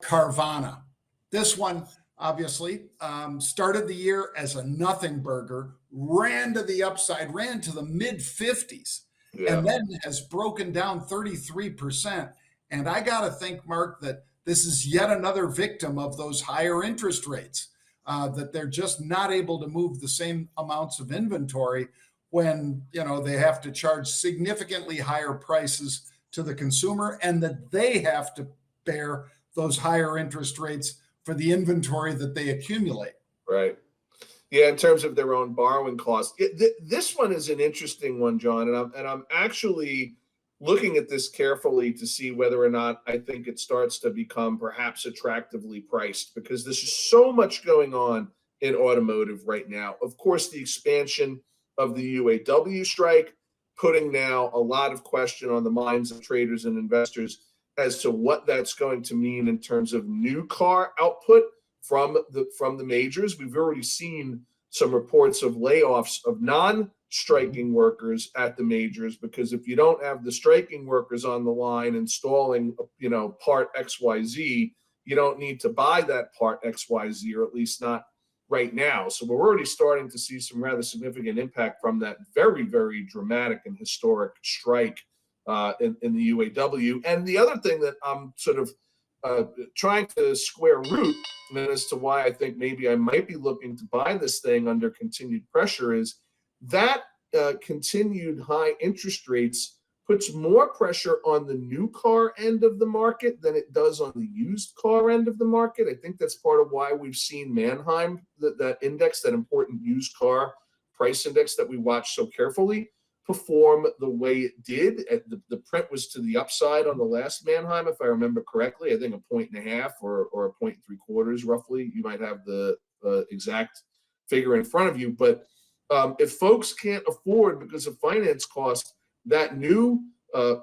Carvana. This one, obviously, started the year as a nothing burger, ran to the upside, ran to the mid 50s, and then has broken down 33%. And I got to think, Mark, that this is yet another victim of those higher interest rates, that they're just not able to move the same amounts of inventory when, they have to charge significantly higher prices to the consumer, and that they have to bear those higher interest rates for the inventory that they accumulate. Right. Yeah, in terms of their own borrowing costs. This one is an interesting one, John, and I'm actually looking at this carefully to see whether or not I think it starts to become perhaps attractively priced, because there's just so much going on in automotive right now. Of course, the expansion of the UAW strike, putting now a lot of question on the minds of traders and investors as to what that's going to mean in terms of new car output from the majors. We've already seen some reports of layoffs of non-striking workers at the majors, because if you don't have the striking workers on the line installing, part XYZ, you don't need to buy that part XYZ, or at least not right now. So we're already starting to see some rather significant impact from that very, very dramatic and historic strike in the UAW. And the other thing that I'm sort of trying to square root as to why I think maybe I might be looking to buy this thing under continued pressure is that continued high interest rates puts more pressure on the new car end of the market than it does on the used car end of the market. I think that's part of why we've seen Manheim, that index, that important used car price index that we watch so carefully, perform the way it did. The print was to the upside on the last Manheim, if I remember correctly. I think 1.5 or 1.75 roughly. You might have the exact figure in front of you. But if folks can't afford, because of finance costs, that new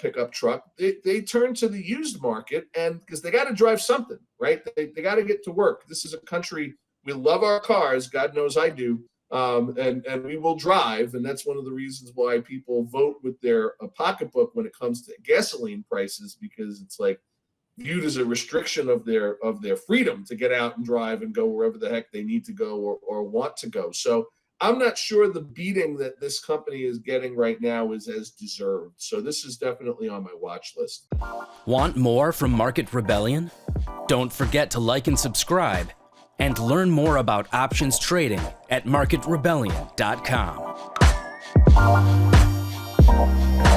pickup truck, they turn to the used market, and because they got to drive something, right? They got to get to work. This is a country, we love our cars, God knows I do, and we will drive, and that's one of the reasons why people vote with their pocketbook when it comes to gasoline prices, because it's like viewed as a restriction of their freedom to get out and drive and go wherever the heck they need to go or want to go. So I'm not sure the beating that this company is getting right now is as deserved. So this is definitely on my watch list. Want more from Market Rebellion? Don't forget to like and subscribe, and learn more about options trading at marketrebellion.com.